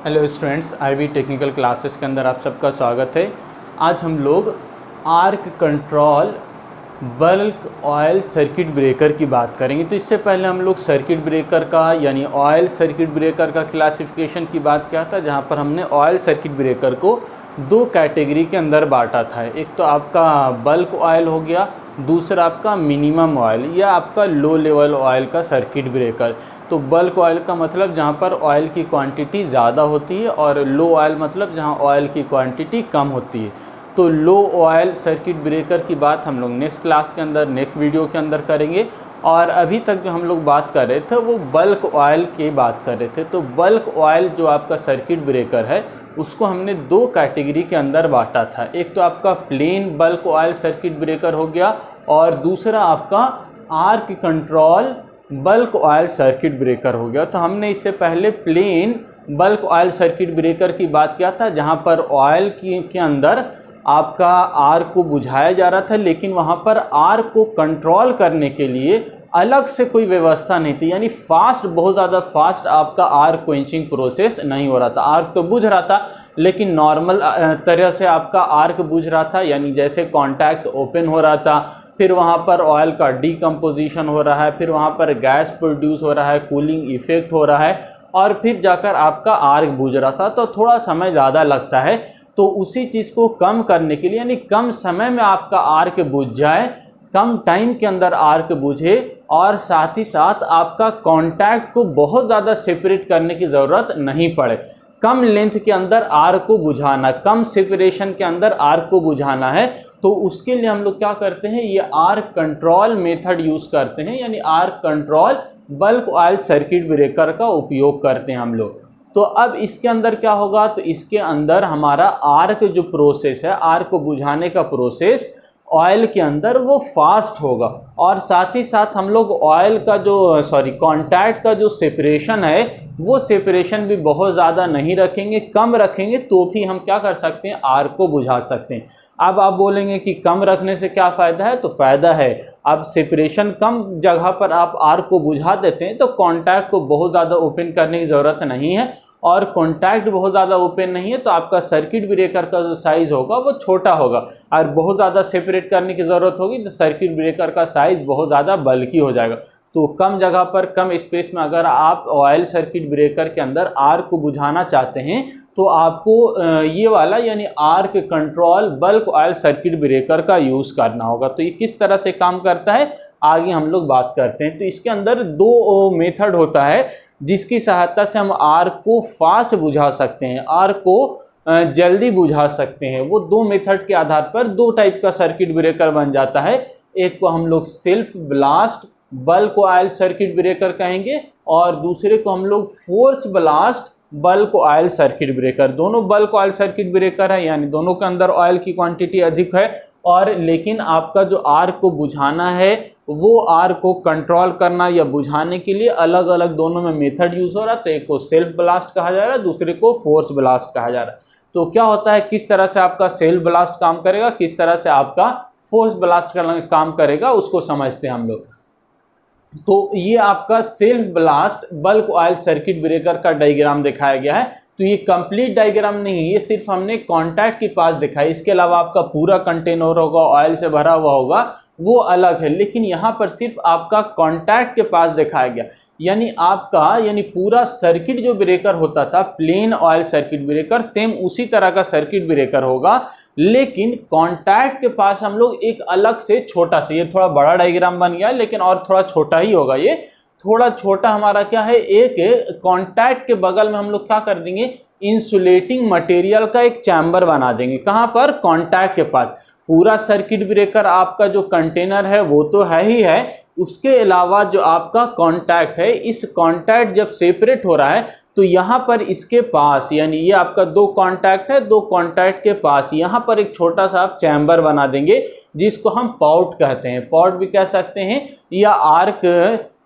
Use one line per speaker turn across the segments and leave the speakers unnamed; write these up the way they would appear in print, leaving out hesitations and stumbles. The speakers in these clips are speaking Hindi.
Hello students, IV technical classes के अंदर आप सबका स्वागत है। आज हम लोग arc control bulk oil circuit breaker की बात करेंगे। तो इससे पहले हम लोग सर्किट ब्रेकर का यानी ऑयल सर्किट ब्रेकर का क्लासिफिकेशन की बात किया था, जहां पर हमने ऑयल सर्किट ब्रेकर को दो कैटेगरी के अंदर बांटा था। एक तो आपका बल्क ऑयल हो गया, दूसरा आपका मिनिमम ऑयल या आपका लो लेवल ऑयल का सर्किट ब्रेकर। तो बल्क ऑयल का मतलब जहाँ पर ऑयल की क्वांटिटी ज़्यादा होती है, और लो ऑयल मतलब जहाँ ऑयल की क्वांटिटी कम होती है। तो लो ऑयल सर्किट ब्रेकर की बात हम लोग नेक्स्ट क्लास के अंदर, नेक्स्ट वीडियो के अंदर करेंगे। और अभी तक जो हम लोग बात कर रहे थे वो बल्क ऑयल की बात कर रहे थे। तो बल्क ऑयल जो आपका सर्किट ब्रेकर है उसको हमने दो कैटेगरी के अंदर बांटा था। एक तो आपका plain bulk oil circuit breaker हो गया, और दूसरा आपका arc control bulk oil circuit breaker हो गया। तो हमने इससे पहले plain bulk oil circuit breaker की बात किया था, जहां पर ऑयल के अंदर आपका आर्क को बुझाया जा रहा था, लेकिन वहां पर आर्क को कंट्रोल करने के लिए अलग से कोई व्यवस्था नहीं थी। यानी बहुत ज़्यादा फास्ट आपका आर्क क्वेंचिंग प्रोसेस नहीं हो रहा था। आर्क तो बुझ रहा था, लेकिन नॉर्मल तरह से आपका आर्क बुझ रहा था, यानी जैसे कॉन्टैक्ट ओपन हो रहा था, फिर वहाँ पर ऑयल का डीकम्पोजिशन हो रहा है, फिर वहाँ पर गैस प्रोड्यूस हो रहा है, कूलिंग इफेक्ट हो रहा है, और फिर जाकर आपका आर्क बुझ रहा था। तो थोड़ा समय ज़्यादा लगता है। तो उसी चीज़ को कम करने के लिए, यानी कम समय में आपका आर्क बुझ जाए, कम टाइम के अंदर आर्क बुझे, और साथ ही साथ आपका कॉन्टैक्ट को बहुत ज़्यादा सेपरेट करने की ज़रूरत नहीं पड़े, कम लेंथ के अंदर आर्क को बुझाना, कम सेपरेशन के अंदर आर्क को बुझाना है, तो उसके लिए हम लोग क्या करते हैं, ये आर्क कंट्रोल मेथड यूज़ करते हैं। यानी arc control bulk oil circuit breaker का उपयोग करते हैं हम लोग। तो अब इसके अंदर क्या होगा, तो इसके अंदर हमारा आर्क जो प्रोसेस है, आर्क को बुझाने का प्रोसेस ऑयल के अंदर वो फास्ट होगा, और साथ ही साथ हम लोग ऑयल का जो कॉन्टैक्ट का जो सेपरेशन है वो सेपरेशन भी बहुत ज़्यादा नहीं रखेंगे, कम रखेंगे, तो भी हम क्या कर सकते हैं, आर्क को बुझा सकते हैं। अब आप बोलेंगे कि कम रखने से क्या फ़ायदा है, तो फ़ायदा है, अब सेपरेशन कम जगह पर आप आर्क को बुझा देते हैं तो कॉन्टैक्ट को बहुत ज़्यादा ओपन करने की ज़रूरत नहीं है, और कॉन्टैक्ट बहुत ज़्यादा ओपन नहीं है तो आपका सर्किट ब्रेकर का जो साइज़ होगा वो छोटा होगा, और बहुत ज़्यादा सेपरेट करने की ज़रूरत होगी तो सर्किट ब्रेकर का साइज़ बहुत ज़्यादा बल्की हो जाएगा। तो कम जगह पर कम स्पेस में अगर आप ऑयल सर्किट ब्रेकर के अंदर आर्क को बुझाना चाहते हैं तो आपको ये वाला यानी arc control bulk oil circuit breaker का यूज़ करना होगा। तो ये किस तरह से काम करता है आगे हम लोग बात करते हैं। तो इसके अंदर दो मेथड होता है जिसकी सहायता से हम आर्क को फास्ट बुझा सकते हैं, आर्क को जल्दी बुझा सकते हैं। वो दो मेथड के आधार पर दो टाइप का सर्किट ब्रेकर बन जाता है। एक को हम लोग self blast bulk oil circuit breaker कहेंगे, और दूसरे को हम लोग force blast bulk oil circuit breaker. दोनों बल्क ऑयल सर्किट ब्रेकर है, यानी दोनों के अंदर ऑयल की क्वांटिटी अधिक है, और लेकिन आपका जो आर्क को बुझाना है वो आर्क को कंट्रोल करना या बुझाने के लिए अलग अलग दोनों में मेथड यूज हो रहा है। तो एक को सेल्फ ब्लास्ट कहा जा रहा है, दूसरे को फोर्स ब्लास्ट कहा जा रहा है। तो क्या होता है, किस तरह से आपका सेल्फ ब्लास्ट काम करेगा, किस तरह से आपका फोर्स ब्लास्ट काम करेगा, उसको समझते हैं हम लोग। तो ये आपका self blast bulk oil circuit breaker का डायग्राम दिखाया गया है। तो ये कंप्लीट डायग्राम नहीं है, ये सिर्फ हमने कॉन्टैक्ट के पास दिखाया। इसके अलावा आपका पूरा कंटेनर होगा ऑयल से भरा हुआ होगा वो अलग है, लेकिन यहाँ पर सिर्फ आपका कॉन्टैक्ट के पास दिखाया गया। यानी पूरा सर्किट जो ब्रेकर होता था plain oil circuit breaker, same उसी तरह का सर्किट ब्रेकर होगा, लेकिन कॉन्टैक्ट के पास हम लोग एक अलग से छोटा सा, ये थोड़ा बड़ा डायग्राम बन गया लेकिन और थोड़ा छोटा ही होगा। ये थोड़ा छोटा हमारा क्या है, एक कॉन्टैक्ट के बगल में हम लोग क्या कर देंगे, इंसुलेटिंग मटेरियल का एक चैम्बर बना देंगे। कहाँ पर, कॉन्टैक्ट के पास। पूरा सर्किट ब्रेकर आपका जो कंटेनर है वो तो है ही है, उसके अलावा जो आपका कॉन्टैक्ट है, इस कॉन्टैक्ट जब सेपरेट हो रहा है तो यहाँ पर इसके पास, यानी ये आपका दो कॉन्टैक्ट है, दो कॉन्टैक्ट के पास यहाँ पर एक छोटा सा आप चैम्बर बना देंगे जिसको हम पॉट कहते हैं। पॉट भी कह सकते हैं, या आर्क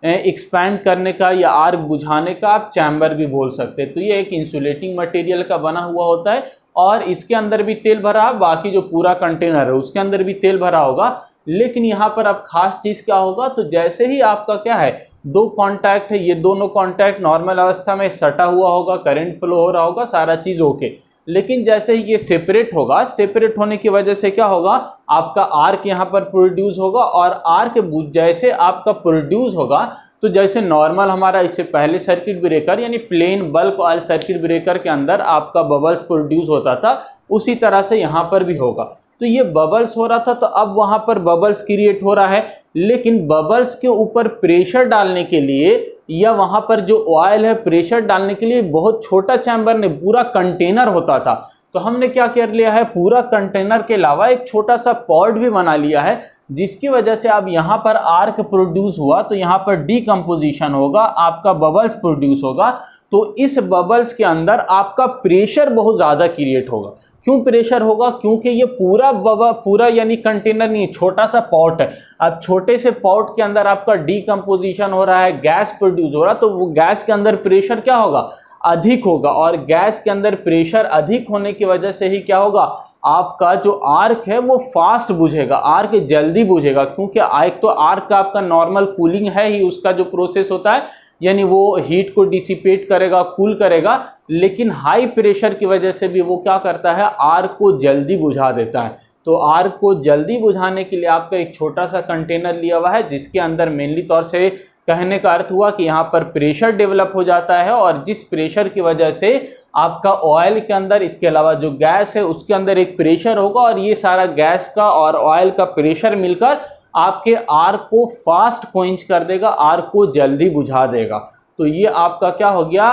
एक्सपैंड करने का या आर्क बुझाने का आप चैम्बर भी बोल सकते हैं। तो ये एक इंसुलेटिंग मटेरियल का बना हुआ होता है, और इसके अंदर भी तेल भरा है, बाकी जो पूरा कंटेनर है उसके अंदर भी तेल भरा होगा। लेकिन यहाँ पर अब खास चीज़ क्या होगा, तो जैसे ही आपका क्या है दो कांटेक्ट है, ये दोनों कांटेक्ट नॉर्मल अवस्था में सटा हुआ होगा, करंट फ्लो हो रहा होगा, सारा चीज ओके। लेकिन जैसे ही ये सेपरेट होगा, सेपरेट होने की वजह से क्या होगा, आपका आर्क यहाँ पर प्रोड्यूस होगा, और आर्क जैसे आपका प्रोड्यूस होगा तो जैसे नॉर्मल हमारा इससे पहले सर्किट ब्रेकर यानी plain bulk oil circuit breaker के अंदर आपका बबल्स प्रोड्यूस होता था, उसी तरह से यहाँ पर भी होगा। तो ये बबल्स हो रहा था, तो अब वहाँ पर बबल्स क्रिएट हो रहा है, लेकिन बबल्स के ऊपर प्रेशर डालने के लिए या वहाँ पर जो ऑयल है प्रेशर डालने के लिए बहुत छोटा चैम्बर नहीं, पूरा कंटेनर होता था। तो हमने क्या कर लिया है, पूरा कंटेनर के अलावा एक छोटा सा पॉड भी बना लिया है, जिसकी वजह से अब यहाँ पर आर्क प्रोड्यूस हुआ तो यहाँ पर डीकम्पोजिशन होगा, आपका बबल्स प्रोड्यूस होगा। तो इस बबल्स के अंदर आपका प्रेशर बहुत ज़्यादा क्रिएट होगा। क्यों प्रेशर होगा, क्योंकि ये पूरा यानी कंटेनर नहीं, छोटा सा पॉट है। अब छोटे से पॉट के अंदर आपका डीकम्पोजिशन हो रहा है, गैस प्रोड्यूस हो रहा है, तो वो गैस के अंदर प्रेशर क्या होगा, अधिक होगा, और गैस के अंदर प्रेशर अधिक होने की वजह से ही क्या होगा, आपका जो आर्क है वो फास्ट बुझेगा, आर्क जल्दी बुझेगा। क्योंकि एक तो आर्क का आपका नॉर्मल कूलिंग है ही, उसका जो प्रोसेस होता है यानी वो हीट को डिसिपेट करेगा, कूल करेगा, लेकिन हाई प्रेशर की वजह से भी वो क्या करता है, आर्क को जल्दी बुझा देता है। तो आर्क को जल्दी बुझाने के लिए आपका एक छोटा सा कंटेनर लिया हुआ है, जिसके अंदर मेनली तौर से कहने का अर्थ हुआ कि यहाँ पर प्रेशर डेवलप हो जाता है, और जिस प्रेशर की वजह से आपका ऑयल के अंदर, इसके अलावा जो गैस है उसके अंदर एक प्रेशर होगा, और ये सारा गैस का और ऑयल का प्रेशर मिलकर आपके आर्क को फास्ट क्वेंच कर देगा, आर्क को जल्दी बुझा देगा। तो ये आपका क्या हो गया,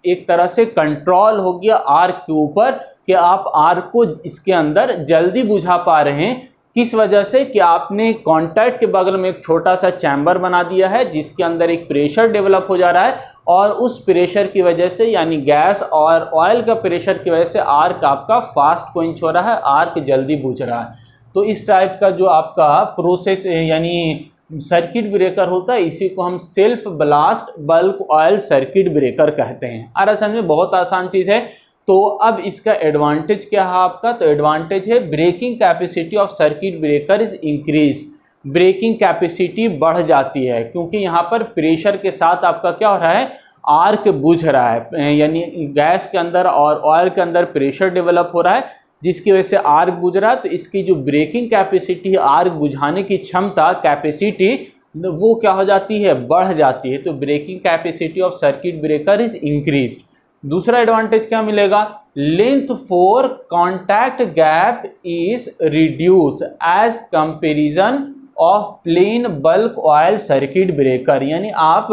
एक तरह से कंट्रोल हो गया आर्क के ऊपर कि आप आर्क को इसके अंदर जल्दी बुझा पा रहे हैं। किस वजह से, कि आपने कांटेक्ट के बगल में एक छोटा सा चैम्बर बना दिया है, जिसके अंदर एक प्रेशर डेवलप हो जा रहा है, और उस प्रेशर की वजह से यानी गैस और ऑयल का प्रेशर की वजह से आर्क आपका फास्ट क्वेंच हो रहा है, आर्क जल्दी बुझ रहा है। तो इस टाइप का जो आपका प्रोसेस यानी सर्किट ब्रेकर होता है, इसी को हम self blast bulk oil circuit breaker कहते हैं। और असल में बहुत आसान चीज़ है। तो अब इसका एडवांटेज क्या है आपका, तो एडवांटेज है breaking capacity of circuit breaker is increase, breaking capacity बढ़ जाती है, क्योंकि यहाँ पर प्रेशर के साथ आपका क्या हो रहा है, आर्क बुझ रहा है, यानी गैस के अंदर और ऑयल के अंदर प्रेशर डेवलप हो रहा है, जिसकी वजह से आर्क बुझ रहा है। तो इसकी जो ब्रेकिंग कैपेसिटी, आर्क बुझाने की क्षमता, कैपेसिटी, वो क्या हो जाती है, बढ़ जाती है। तो breaking capacity of circuit breaker is increase. दूसरा एडवांटेज क्या मिलेगा, length for contact gap is reduce as comparison of plain bulk oil circuit breaker. यानी आप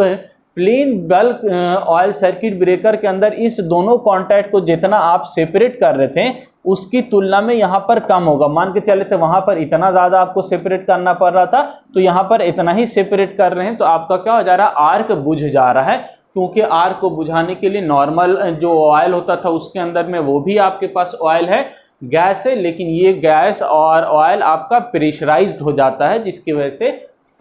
plain bulk oil circuit breaker के अंदर इस दोनों कॉन्टैक्ट को जितना आप सेपरेट कर रहे थे उसकी तुलना में यहाँ पर कम होगा। मान के चले थे वहां पर इतना ज़्यादा आपको सेपरेट करना पड़ रहा था, तो यहाँ पर इतना ही सेपरेट कर रहे हैं, तो आपका क्या हो जा रहा है, आर्क बुझ जा रहा है। क्योंकि आर्क को बुझाने के लिए नॉर्मल जो ऑयल होता था उसके अंदर में वो भी आपके पास ऑयल है, गैस है, लेकिन ये गैस और ऑयल आपका प्रेशराइज्ड हो जाता है, जिसकी वजह से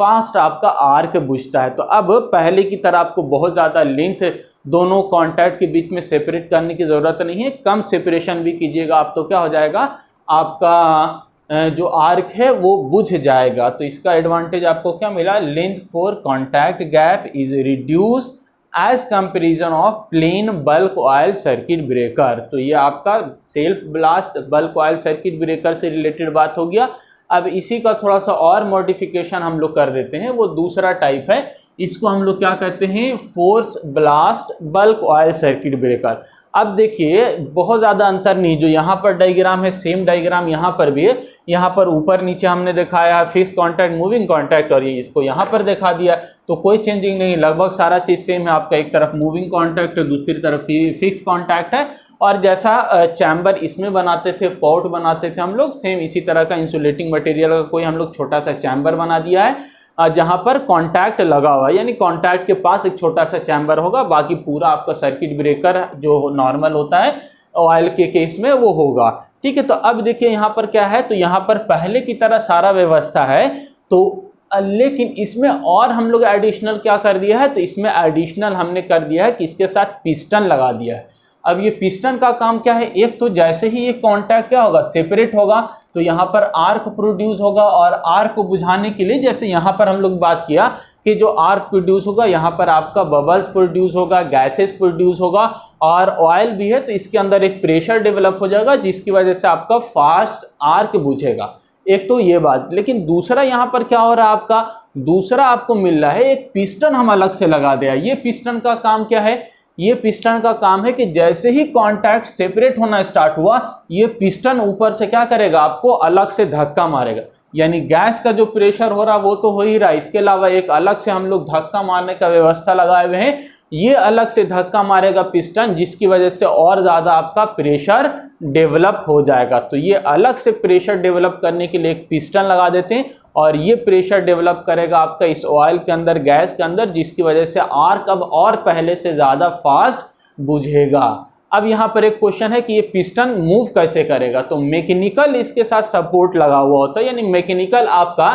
फास्ट आपका आर्क बुझता है। तो अब पहले की तरह आपको बहुत ज़्यादा लेंथ दोनों कॉन्टैक्ट के बीच में सेपरेट करने की ज़रूरत नहीं है, कम सेपरेशन भी कीजिएगा आप तो क्या हो जाएगा, आपका जो आर्क है वो बुझ जाएगा। तो इसका एडवांटेज आपको क्या मिला, length for contact gap is reduce as comparison of plain bulk oil circuit breaker. तो ये आपका self blast bulk oil circuit breaker से रिलेटेड बात हो गया। अब इसी का थोड़ा सा और मॉडिफिकेशन हम लोग कर देते हैं, वो दूसरा टाइप है, इसको हम लोग क्या कहते हैं, force blast bulk oil circuit breaker. अब देखिए बहुत ज़्यादा अंतर नहीं, जो यहाँ पर डायग्राम है सेम डायग्राम यहाँ पर भी है। यहाँ पर ऊपर नीचे हमने दिखाया फिक्स कॉन्टैक्ट, मूविंग कॉन्टैक्ट, और ये इसको यहाँ पर दिखा दिया, तो कोई चेंजिंग नहीं, लगभग सारा चीज़ सेम है। आपका एक तरफ मूविंग कॉन्टैक्ट है, दूसरी तरफ फिक्स कॉन्टैक्ट है, और जैसा चैम्बर इसमें बनाते थे, पॉट बनाते थे हम लोग, सेम इसी तरह का इंसुलेटिंग मटेरियल का कोई हम लोग छोटा सा चैम्बर बना दिया है, जहां पर कॉन्टैक्ट लगा हुआ है, यानी कॉन्टैक्ट के पास एक छोटा सा चैम्बर होगा, बाकी पूरा आपका सर्किट ब्रेकर जो नॉर्मल होता है ऑयल के केस में वो होगा। ठीक है, तो अब देखिए यहाँ पर क्या है, तो यहाँ पर पहले की तरह सारा व्यवस्था है, तो लेकिन इसमें और हम लोग एडिशनल क्या कर दिया है, तो इसमें एडिशनल हमने कर दिया है कि इसके साथ पिस्टन लगा दिया है। अब ये पिस्टन का काम क्या है, एक तो जैसे ही ये कॉन्टैक्ट क्या होगा, सेपरेट होगा, तो यहाँ पर आर्क प्रोड्यूस होगा, और आर्क को बुझाने के लिए जैसे यहाँ पर हम लोग बात किया कि जो आर्क प्रोड्यूस होगा यहाँ पर आपका बबल्स प्रोड्यूस होगा, गैसेस प्रोड्यूस होगा और ऑयल भी है तो इसके अंदर एक प्रेशर डेवलप हो जाएगा जिसकी वजह से आपका फास्ट आर्क बुझेगा। एक तो ये बात, लेकिन दूसरा यहाँ पर क्या हो रहा है आपका, दूसरा आपको मिल रहा है एक पिस्टन हम अलग से लगा दिया। ये पिस्टन का काम क्या है, ये पिस्टन का काम है कि जैसे ही कांटेक्ट सेपरेट होना स्टार्ट हुआ ये पिस्टन ऊपर से क्या करेगा, आपको अलग से धक्का मारेगा। यानी गैस का जो प्रेशर हो रहा है वो तो हो ही रहा है, इसके अलावा एक अलग से हम लोग धक्का मारने का व्यवस्था लगाए हुए हैं, ये अलग से धक्का मारेगा पिस्टन जिसकी वजह से और ज्यादा आपका प्रेशर डेवलप हो जाएगा। तो ये अलग से प्रेशर डेवलप करने के लिए एक पिस्टन लगा देते हैं और ये प्रेशर डेवलप करेगा आपका इस ऑयल के अंदर, गैस के अंदर, जिसकी वजह से आर्क अब और पहले से ज्यादा फास्ट बुझेगा। अब यहाँ पर एक क्वेश्चन है कि ये पिस्टन मूव कैसे करेगा, तो मैकेनिकल इसके साथ सपोर्ट लगा हुआ होता है, यानी मैकेनिकल आपका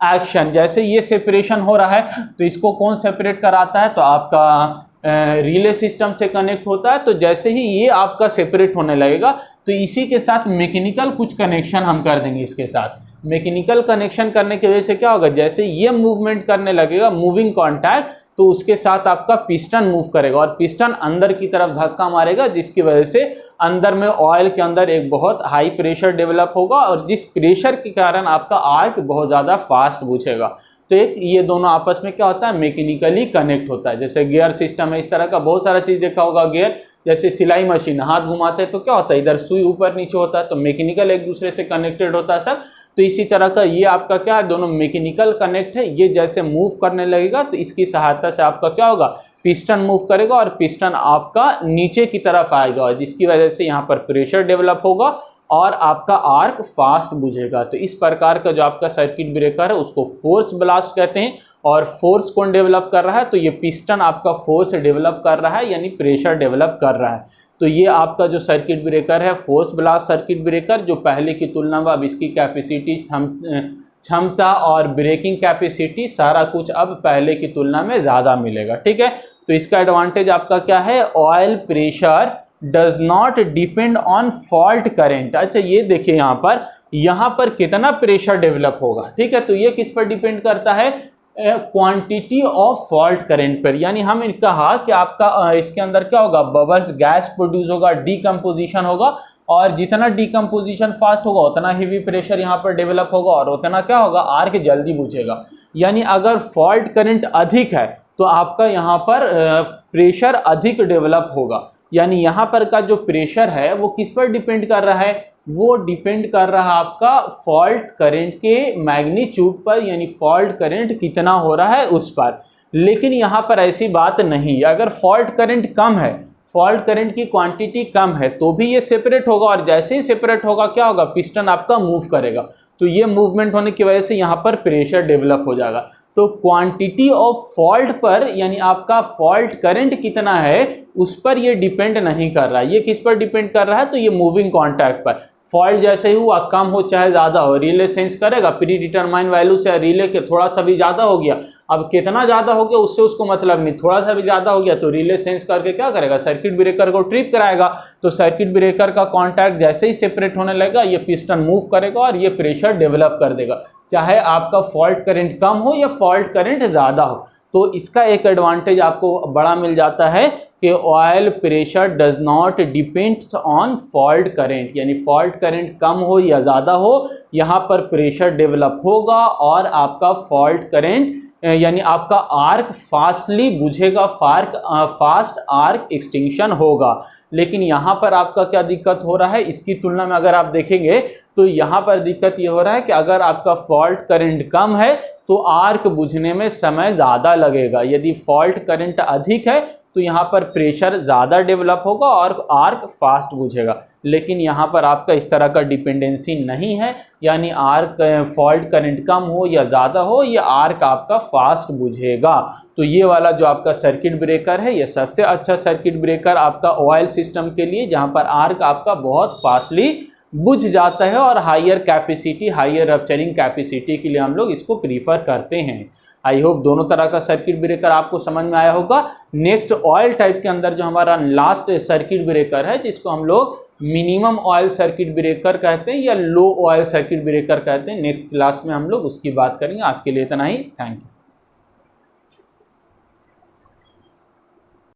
एक्शन। जैसे ये सेपरेशन हो रहा है तो इसको कौन सेपरेट कराता है, तो आपका रिले सिस्टम से कनेक्ट होता है। तो जैसे ही ये आपका सेपरेट होने लगेगा तो इसी के साथ मैकेनिकल कुछ कनेक्शन हम कर देंगे इसके साथ। मैकेनिकल कनेक्शन करने की वजह से क्या होगा, जैसे ये मूवमेंट करने लगेगा, मूविंग कॉन्टैक्ट, तो उसके साथ आपका पिस्टन मूव करेगा और पिस्टन अंदर की तरफ धक्का मारेगा जिसकी वजह से अंदर में ऑयल के अंदर एक बहुत हाई प्रेशर डेवलप होगा और जिस प्रेशर के कारण आपका आर्क बहुत ज़्यादा फास्ट बुझेगा। तो एक ये दोनों आपस में क्या होता है, मैकेनिकली कनेक्ट होता है। जैसे गियर सिस्टम है, इस तरह का बहुत सारा चीज़ देखा होगा। गियर जैसे सिलाई मशीन, हाथ घुमाते हैं तो क्या होता है, इधर सुई ऊपर नीचे होता है, तो मैकेनिकल एक दूसरे से कनेक्टेड होता है सब। तो इसी तरह का ये आपका क्या है, दोनों मैकेनिकल कनेक्ट है। ये जैसे मूव करने लगेगा तो इसकी सहायता से आपका क्या होगा, पिस्टन मूव करेगा और पिस्टन आपका नीचे की तरफ आएगा जिसकी वजह से यहाँ पर प्रेशर डेवलप होगा और आपका आर्क फास्ट बुझेगा। तो इस प्रकार का जो आपका सर्किट ब्रेकर है उसको फोर्स ब्लास्ट कहते हैं। और फोर्स कौन डेवलप कर रहा है, तो ये पिस्टन आपका फोर्स डेवलप कर रहा है, यानी प्रेशर डेवलप कर रहा है। तो ये आपका जो सर्किट ब्रेकर है फोर्स ब्लास्ट सर्किट ब्रेकर, जो पहले की तुलना में अब इसकी कैपेसिटी, क्षमता और ब्रेकिंग कैपेसिटी सारा कुछ अब पहले की तुलना में ज़्यादा मिलेगा। ठीक है, तो इसका एडवांटेज आपका क्या है, oil pressure does not depend on fault current. अच्छा ये देखिए यहाँ पर कितना प्रेशर डेवलप होगा। ठीक है, तो ये किस पर डिपेंड करता है, क्वांटिटी ऑफ फॉल्ट करेंट पर। यानी हम कहा कि आपका इसके अंदर क्या होगा, बबल्स गैस प्रोड्यूस होगा, डीकम्पोजिशन होगा और जितना डीकम्पोजिशन फास्ट होगा उतना हेवी प्रेशर यहाँ पर डेवलप होगा और उतना क्या होगा, आर्क जल्दी बुझेगा। यानी अगर फॉल्ट करंट अधिक है तो आपका यहाँ पर प्रेशर अधिक डेवलप होगा। यानी यहाँ पर का जो प्रेशर है वो किस पर डिपेंड कर रहा है, वो डिपेंड कर रहा है आपका फॉल्ट करंट के मैग्नीट्यूड पर, यानी फॉल्ट करंट कितना हो रहा है उस पर। लेकिन यहाँ पर ऐसी बात नहीं, अगर फॉल्ट करंट कम है, फॉल्ट करंट की क्वांटिटी कम है तो भी ये सेपरेट होगा और जैसे ही सेपरेट होगा क्या होगा, पिस्टन आपका मूव करेगा। तो ये मूवमेंट होने की वजह से यहाँ पर प्रेशर डेवलप हो जाएगा। तो क्वांटिटी ऑफ फॉल्ट पर, यानी आपका फॉल्ट करंट कितना है उस पर ये डिपेंड नहीं कर रहा है। ये किस पर डिपेंड कर रहा है, तो ये मूविंग कॉन्टैक्ट पर। फॉल्ट जैसे ही हुआ, कम हो चाहे ज़्यादा हो, रिले सेंस करेगा, प्री डिटरमाइन वैल्यू से रिले के थोड़ा सा भी ज़्यादा हो गया, अब कितना ज़्यादा हो गया उससे उसको मतलब नहीं, थोड़ा सा भी ज़्यादा हो गया तो रिले सेंस करके क्या करेगा, सर्किट ब्रेकर को ट्रिप कराएगा। तो सर्किट ब्रेकर का कॉन्टैक्ट जैसे ही सेपरेट होने लगेगा ये पिस्टन मूव करेगा और ये प्रेशर डेवलप कर देगा, चाहे आपका फॉल्ट करंट कम हो या फॉल्ट करंट ज़्यादा हो। तो इसका एक एडवांटेज आपको बड़ा मिल जाता है कि oil pressure does not depend on fault current, यानी फॉल्ट करंट कम हो या ज़्यादा हो यहाँ पर प्रेशर डेवलप होगा और आपका फॉल्ट करंट यानी आपका आर्क फास्टली बुझेगा, फास्ट आर्क एक्सटिंक्शन होगा। लेकिन यहाँ पर आपका क्या दिक्कत हो रहा है, इसकी तुलना में अगर आप देखेंगे तो यहाँ पर दिक्कत ये हो रहा है कि अगर आपका फॉल्ट करंट कम है तो आर्क बुझने में समय ज़्यादा लगेगा। यदि फॉल्ट करंट अधिक है तो यहाँ पर प्रेशर ज़्यादा डेवलप होगा और आर्क फास्ट बुझेगा। लेकिन यहाँ पर आपका इस तरह का डिपेंडेंसी नहीं है, यानी आर्क फॉल्ट करंट कम हो या ज़्यादा हो ये आर्क आपका फास्ट बुझेगा। तो ये वाला जो आपका सर्किट ब्रेकर है ये सबसे अच्छा सर्किट ब्रेकर आपका ऑयल सिस्टम के लिए, जहाँ पर आर्क आपका बहुत फास्टली बुझ जाता है और higher capacity, higher rupturing capacity के लिए हम लोग इसको प्रीफर करते हैं। आई होप दोनों तरह का सर्किट ब्रेकर आपको समझ में आया होगा। नेक्स्ट ऑयल टाइप के अंदर जो हमारा लास्ट सर्किट ब्रेकर है जिसको हम लोग मिनिमम ऑयल सर्किट ब्रेकर कहते हैं या लो ऑयल सर्किट ब्रेकर कहते हैं, नेक्स्ट क्लास में हम लोग उसकी बात करेंगे। आज के लिए इतना ही, थैंक यू।